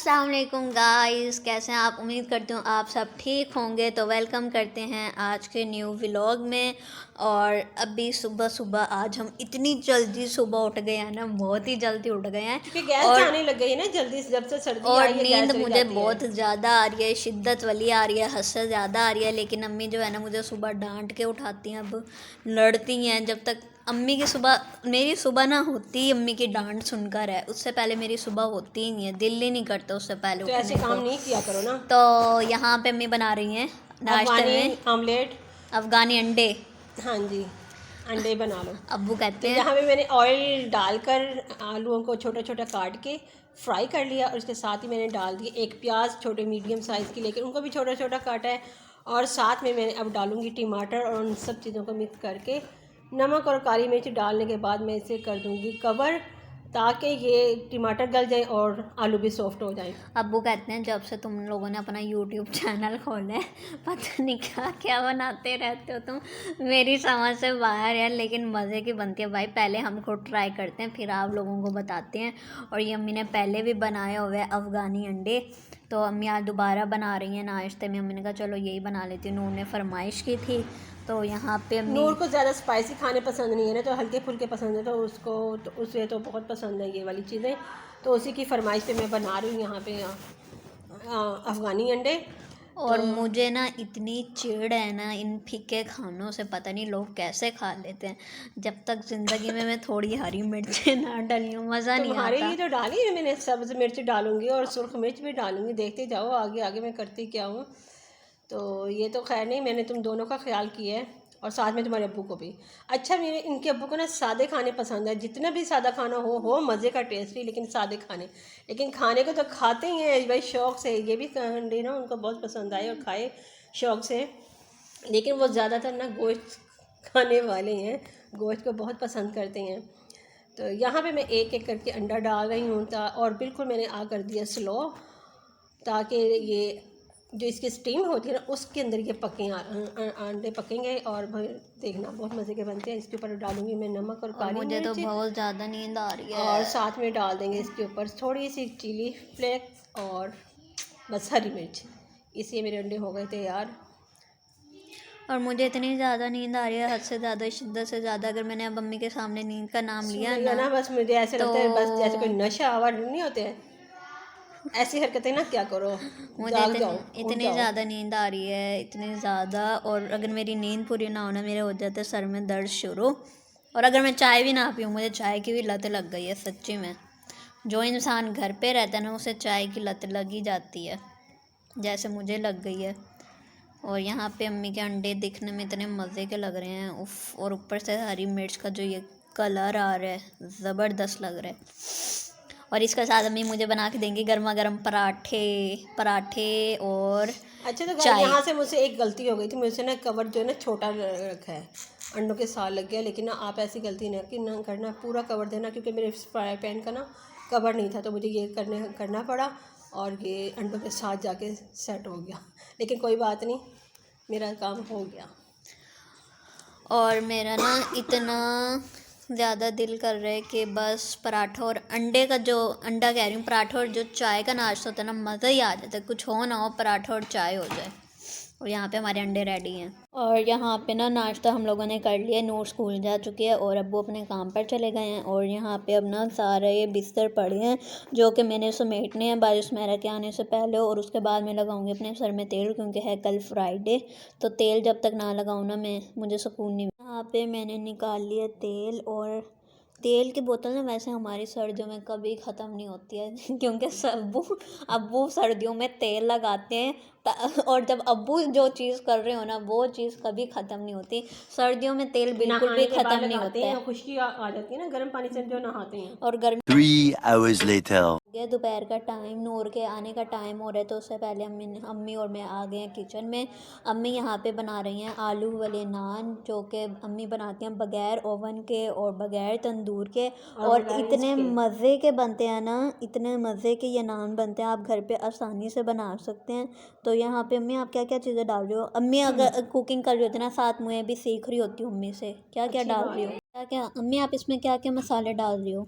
अस्सलाम वालेकुम गाइस, कैसे हैं आप। उम्मीद करती हूँ आप सब ठीक होंगे। तो वेलकम करते हैं आज के न्यू व्लॉग में। और अभी सुबह सुबह आज हम इतनी जल्दी सुबह उठ गए हैं ना, बहुत ही जल्दी उठ गए हैं क्योंकि गैस और जाने लग गई है ना जल्दी से, जब से सर्दी और आई है नींद गैस चली मुझे जाती है। बहुत ज़्यादा आ रही है, शिद्दत वाली आ रही है, हद से ज़्यादा आ रही है। लेकिन अम्मी जो है ना मुझे सुबह डांट के उठाती हैं, अब लड़ती हैं। जब तक अम्मी की सुबह, मेरी सुबह ना होती अम्मी की डांट सुनकर है, उससे पहले मेरी सुबह होती ही नहीं है, दिल ही नहीं करता उससे पहले तो ऐसे उठने काम को। नहीं किया करो ना। तो यहाँ पे अम्मी बना रही हैं नाश्ते अफगानी में आमलेट। अफ़गानी अंडे। हाँ जी, अंडे बना लो। अब्बू तो कहते हैं। यहाँ पे मैंने ऑयल डालकर आलूओं को छोटा छोटा काट के फ्राई कर लिया, और उसके साथ ही मैंने डाल दिए एक प्याज, छोटे मीडियम साइज़ की, लेकिन उनको भी छोटा छोटा काटा है। और साथ में मैंने अब डालूँगी टमाटर, और उन सब चीज़ों को मिक्स करके नमक और काली मिर्च डालने के बाद मैं इसे कर दूँगी कवर, ताकि ये टमाटर गल जाए और आलू भी सॉफ्ट हो जाए। अब्बू कहते हैं जब से तुम लोगों ने अपना यूट्यूब चैनल खोला है, पता नहीं क्या क्या बनाते रहते हो तुम, मेरी समझ से बाहर है। लेकिन मज़े की बनती है भाई, पहले हम खुद ट्राई करते हैं फिर आप लोगों को बताते हैं। और ये अम्मी ने पहले भी बनाए हुए हैं अफ़गानी अंडे, तो अम्मी आज दोबारा बना रही हैं नाश्ते में। अम्मी ने कहा चलो यही बना लेती हूँ, उन्होंने फरमाइश की थी। तो यहाँ पे अम्मी, नूर को ज़्यादा स्पाइसी खाने पसंद नहीं है ना, तो हल्के फुल्के पसंद है, तो उसको तो उसे तो बहुत पसंद है ये वाली चीज़ें। तो उसी की फरमाइश पे मैं बना रही हूँ यहाँ पे अफ़गानी अंडे। और तो मुझे ना इतनी चिढ़ है ना इन फीके खानों से, पता नहीं लोग कैसे खा लेते हैं। जब तक ज़िंदगी में मैं थोड़ी हरी मिर्चें ना डली हूँ मज़ा नहीं तुम्हारे आता। लिए तो डाली है मैंने, सब्ज़ मिर्च डालूंगी और सुर्ख मिर्च भी डालूंगी, देखते जाओ आगे आगे मैं करती क्या हूँ। तो ये तो खैर नहीं, मैंने तुम दोनों का ख्याल किया है, और साथ में तुम्हारे अब्बू को भी। अच्छा, मेरे इनके अब्बू को ना सादे खाने पसंद है, जितना भी सादा खाना हो मज़े का, टेस्टी, लेकिन सादे खाने। लेकिन खाने को तो खाते ही हैं भाई, शौक़ से। ये भी अंडे ना उनको बहुत पसंद आए और खाए शौक़ से। लेकिन वो ज़्यादातर ना गोश्त खाने वाले हैं, गोश्त को बहुत पसंद करते हैं। तो यहाँ पे मैं एक एक करके अंडा डाल रही हूँ, और बिल्कुल मैंने कर दिया स्लो, ताकि ये जो इसकी स्टीम होती है ना उसके अंदर ये पके अंडे पकेंगे। और भाई देखना बहुत मज़े के बनते हैं। इसके ऊपर डालूंगी मैं नमक और और काली मुझे तो मिर्च, बहुत ज़्यादा नींद आ रही और है। साथ में डाल देंगे इसके ऊपर थोड़ी सी चिली फ्लेक्स, और बस हरी मिर्च। इसलिए मेरे अंडे हो गए तैयार। और मुझे इतनी ज़्यादा नींद आ रही है, हद से ज़्यादा, शिद्दत से ज़्यादा। अगर मैंने अब मम्मी के सामने नींद का नाम लिया सुनिएगा ना ना, बस मुझे ऐसे तो लगता है बस जैसे कोई नशा आवर नहीं होते हैं, ऐसी हरकतें ना क्या करो। मुझे जाग जाओ, उठ इतनी जाओ। ज़्यादा नींद आ रही है, इतनी ज़्यादा। और अगर मेरी नींद पूरी ना होना, मेरे हो जाते सर में दर्द शुरू। और अगर मैं चाय भी ना पीऊँ, मुझे चाय की भी लत लग गई है सच्ची में। जो इंसान घर पे रहता है ना, उसे चाय की लत लग ही जाती है, जैसे मुझे लग गई है। और यहाँ पे अम्मी के अंडे दिखने में इतने मज़े के लग रहे हैं, उफ। और ऊपर से हरी मिर्च का जो ये कलर आ रहा है, ज़बरदस्त लग रहा है। और इसके साथ अम्मी मुझे बना के देंगी गर्मा गर्म पराठे, पराठे और अच्छा, तो गाइस चाय। यहाँ से मुझसे एक गलती हो गई थी, मुझसे ना कवर जो है ना छोटा रखा है, अंडों के साथ लग गया। लेकिन ना आप ऐसी गलती ना करना, पूरा कवर देना, क्योंकि मेरे फ्राई पैन का ना कवर नहीं था, तो मुझे ये करना पड़ा, और ये अंडों के साथ जाके सेट हो गया। लेकिन कोई बात नहीं, मेरा काम हो गया। और मेरा ना इतना ज़्यादा दिल कर रहा है कि बस पराठा और अंडे का, जो अंडा कह रही हूँ, पराठा और जो चाय का नाश्ता होता है ना, मज़ा ही आ जाता है। कुछ हो ना हो, पराठा और चाय हो जाए। और यहाँ पे हमारे अंडे रेडी हैं। और यहाँ पे ना नाश्ता हम लोगों ने कर लिया। नूर स्कूल जा चुकी है और अब्बू अपने काम पर चले गए हैं। और यहाँ पे अब ना सारे बिस्तर पड़े हैं, जो कि मैंने समेटने हैं बारिश मेरा के आने से पहले। और उसके बाद मैं लगाऊंगी अपने सर में तेल, क्योंकि है कल फ्राइडे। तो तेल जब तक ना लगाऊँ ना, मुझे सुकून नहीं। यहाँ पे मैंने निकाल लिया तेल। और तेल की बोतल ना वैसे हमारी सर्दियों में कभी ख़त्म नहीं होती है क्योंकि अब्बू सर्दियों में तेल लगाते हैं। और जब अब्बू जो चीज़ कर रहे हो ना, वो चीज़ कभी ख़त्म नहीं होती। सर्दियों में तेल बिल्कुल भी नहाने के बाद ख़त्म नहीं लगाते होता हैं, है। और खुश्की आ जाती है ना गर्म पानी से जो नहाते हैं। और गर्मी 3 hours later. गया दोपहर का टाइम, नूर के आने का टाइम हो रहा है। तो उससे पहले अम्मी और मैं आ गए हैं किचन में। अम्मी यहाँ पे बना रही हैं आलू वाले नान, जो कि अम्मी बनाती हैं बग़ैर ओवन के और बग़ैर तंदूर के। और बगैर इतने इसके। मज़े के बनते हैं ना, इतने मज़े के ये नान बनते हैं, आप घर पे आसानी से बना सकते हैं। तो यहाँ पे अम्मी आप क्या क्या चीज़ें डाल रही हो? अम्मी अगर कुकिंग कर रही होती ना, साथ मुझे भी सीख रही होती हूँ अम्मी से, क्या क्या अच्छी डाल बात रही हो, है। क्या क्या अम्मी आप इसमें क्या क्या मसाले डाल रही हो?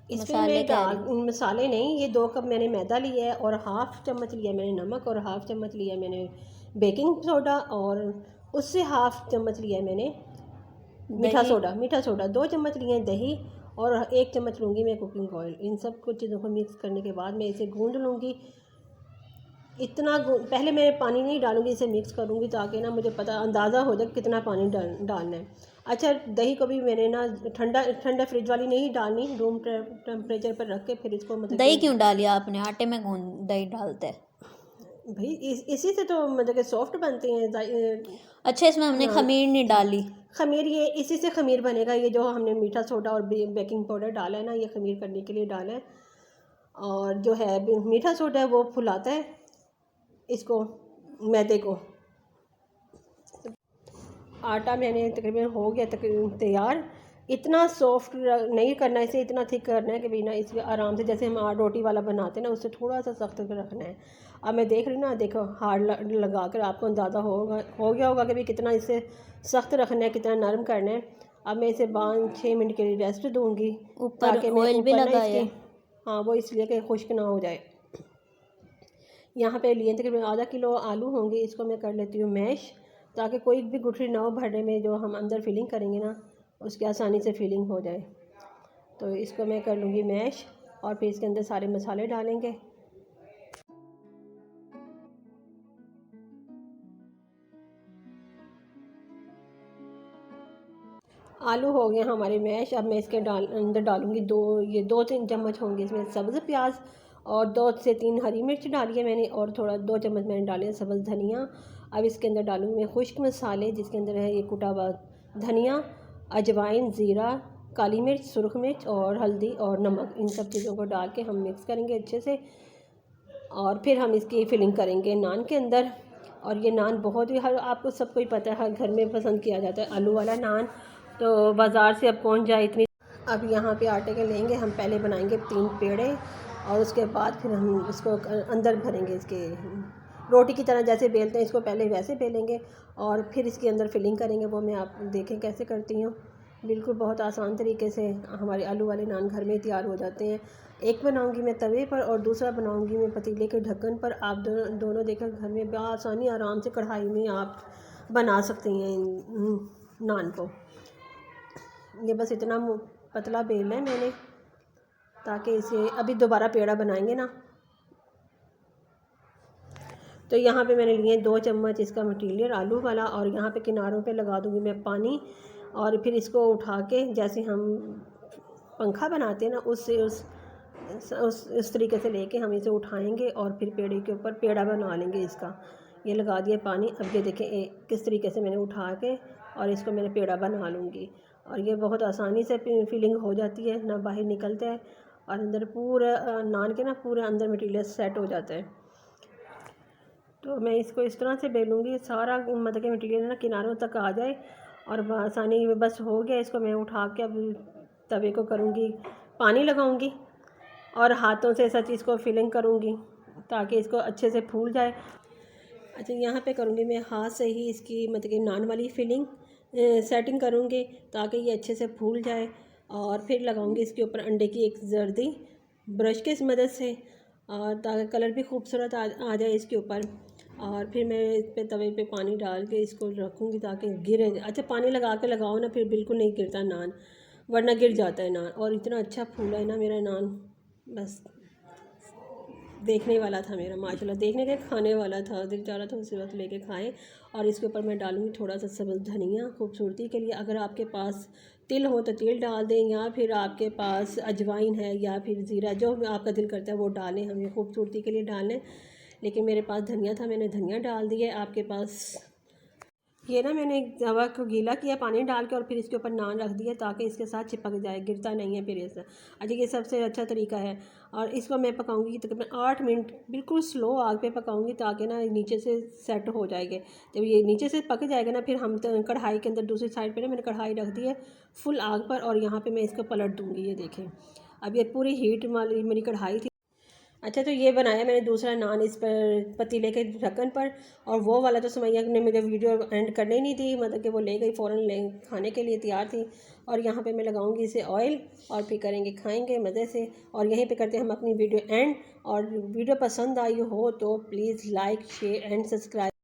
इसमें मसाले मैं कह रही हूँ। मसाले नहीं, ये 2 कप मैंने मैदा लिया है और हाफ़ चम्मच लिया मैंने नमक और हाफ़ चम्मच लिया मैंने बेकिंग सोडा और उससे हाफ़ चम्मच लिया मैंने दही। मीठा सोडा 2 चम्मच लिए हैं दही और 1 चम्मच लूँगी मैं कुकिंग ऑयल। इन सब कुछ चीज़ों को मिक्स करने के बाद मैं इसे गूँध लूँगी। पहले मैं पानी नहीं डालूँगी, इसे मिक्स करूँगी ताकि ना मुझे पता अंदाज़ा हो जाए कितना पानी डालना है। अच्छा, दही को भी मैंने ना ठंडा फ्रिज वाली नहीं डालनी, रूम टेम्परेचर पर रख के फिर इसको मतलब दही कि क्यों डाली आपने? आटे में कौन दही डालता है? भाई इसी से तो मतलब कि सॉफ्ट बनते हैं अच्छा, इसमें हमने नान। खमीर नहीं डाली। खमीर ये इसी से खमीर बनेगा, ये जो हमने मीठा सोडा और बेकिंग पाउडर डाला है ना, ये खमीर करने के लिए डाला है। और जो है मीठा सोडा है वो फुलाता है इसको, मैदे को। आटा मैंने तकरीबन हो गया तकरीबन तैयार। इतना सॉफ्ट नहीं करना, इसे इतना थिक करना है कि भी ना इसे आराम से जैसे हम रोटी वाला बनाते हैं ना, उससे थोड़ा सा सख्त रखना है। अब मैं देख रही हूँ ना, देखो हार्ड लगा कर आपको अंदाज़ा हो गया होगा कि भी कितना इसे सख्त रखना है, कितना नरम करना है। अब मैं इसे 5-6 मिनट के लिए रेस्ट दूँगी ऊपर ताकि मैं ऑयल भी ऊपर ना लगाया इसकी, है। हाँ वो इसलिए कि खुश्क ना हो जाए। यहाँ पे लिए तकरीबन आधा किलो आलू होंगे, इसको मैं कर लेती हूँ मैश ताकि कोई भी गुठली ना हो भरने में, जो हम अंदर फिलिंग करेंगे ना उसकी आसानी से फिलिंग हो जाए। तो इसको मैं कर लूँगी मैश और फिर इसके अंदर सारे मसाले डालेंगे। आलू हो गए हमारे मैश। अब मैं इसके अंदर डालूँगी 2-3 चम्मच होंगे इसमें सब्ज़ प्याज और 2 से 3 हरी मिर्च डाली है मैंने और थोड़ा 2 चम्मच मैंने डाले हैं सब्ज़ धनिया। अब इसके अंदर डालूँगी मैं खुश्क मसाले, जिसके अंदर है ये कुटा हुआ धनिया, अजवाइन, ज़ीरा, काली मिर्च, सुरख मिर्च और हल्दी और नमक। इन सब चीज़ों को डाल के हम मिक्स करेंगे अच्छे से और फिर हम इसकी फिलिंग करेंगे नान के अंदर। और ये नान बहुत ही हर आपको सबको ही पता है, हर घर में पसंद किया जाता है आलू वाला नान। तो बाज़ार से अब कौन जाए इतनी। अब यहाँ पे आटे के लेंगे, हम पहले बनाएंगे 3 पेड़े और उसके बाद फिर हम इसको अंदर भरेंगे। इसके रोटी की तरह जैसे बेलते हैं इसको पहले वैसे बेलेंगे और फिर इसके अंदर फिलिंग करेंगे। वो मैं आप देखें कैसे करती हूँ। बिल्कुल बहुत आसान तरीके से हमारे आलू वाले नान घर में तैयार हो जाते हैं। एक बनाऊंगी मैं तवे पर और दूसरा बनाऊंगी मैं पतीले के ढक्कन पर। आप दोनों देकर घर में आसानी आराम से कढ़ाई में आप बना सकते हैं इन नान को। ये बस इतना पतला बेलना है मैंने ताकि इसे अभी दोबारा पेड़ा बनाएंगे ना। तो यहाँ पे मैंने लिए 2 चम्मच इसका मटीरियल आलू वाला और यहाँ पे किनारों पे लगा दूँगी मैं पानी और फिर इसको उठा के जैसे हम पंखा बनाते हैं ना उससे उस तरीके से लेके हम इसे उठाएंगे और फिर पेड़े के ऊपर पेड़ा बना लेंगे इसका। ये लगा दिया पानी। अब ये देखें किस तरीके से मैंने उठा के और इसको मैंने पेड़ा बना लूँगी और ये बहुत आसानी से फिलिंग हो जाती है, ना बाहर निकलता है और अंदर पूरा नान के ना पूरे अंदर मटीरियल सेट हो जाता है। तो मैं इसको इस तरह से बेलूँगी सारा मतलब कि मटीरियल ना किनारों तक आ जाए और आसानी बस हो गया। इसको मैं उठा के अब तवे को करूँगी, पानी लगाऊँगी और हाथों से सच इसको फिलिंग करूँगी ताकि इसको अच्छे से फूल जाए। अच्छा, यहाँ पे करूँगी मैं हाथ से ही इसकी मतलब कि नान वाली फिलिंग सेटिंग करूँगी ताकि ये अच्छे से फूल जाए और फिर लगाऊँगी इसके ऊपर अंडे की एक जर्दी ब्रश के मदद से और ताकि कलर भी खूबसूरत आ जाए इसके ऊपर। और फिर मैं इस पे तवे पे पानी डाल के इसको रखूँगी ताकि गिरे। अच्छा, पानी लगा के लगाओ ना फिर बिल्कुल नहीं गिरता नान, वरना गिर जाता है नान। और इतना अच्छा फूला है ना मेरा नान, बस देखने वाला था मेरा, माशाल्लाह देखने के खाने वाला था, दिल चाह रहा था उसी वक्त लेके खाएं। और इसके ऊपर मैं डालूँगी थोड़ा सा सब्ज़ धनिया खूबसूरती के लिए। अगर आपके पास तिल हो तो तिल डाल दें या फिर आपके पास अजवाइन है या फिर ज़ीरा, जो आपका दिल करता है वो डालें, हमें खूबसूरती के लिए डालें। लेकिन मेरे पास धनिया था, मैंने धनिया डाल दिया। आपके पास ये ना मैंने तवा को गीला किया पानी डाल के और फिर इसके ऊपर नान रख दिया ताकि इसके साथ चिपक जाए, गिरता नहीं है फिर इससे। अच्छा, ये सबसे अच्छा तरीका है। और इसको मैं पकाऊंगी तकरीबन 8 मिनट बिल्कुल स्लो आग पे पकाऊंगी ताकि ना नीचे से सेट हो जाएगा। जब ये नीचे से पक जाएगा ना फिर हम कढ़ाई के अंदर दूसरी साइड पे ना मैंने कढ़ाई रख दी है फुल आग पर और यहाँ पर मैं इसको पलट दूँगी। ये देखें अब ये पूरी हीट वाली मेरी कढ़ाई थी। अच्छा, तो ये बनाया मैंने दूसरा नान इस पर पतीले के ढक्कन पर, और वो वाला तो सुमैया ने मुझे वीडियो एंड करने ही नहीं दी, मतलब कि वो ले गई फ़ौरन, ले खाने के लिए तैयार थी। और यहाँ पे मैं लगाऊंगी इसे ऑयल और फिर करेंगे, खाएंगे मज़े से। और यहीं पे करते हैं हम अपनी वीडियो एंड। और वीडियो पसंद आई हो तो please like share and subscribe.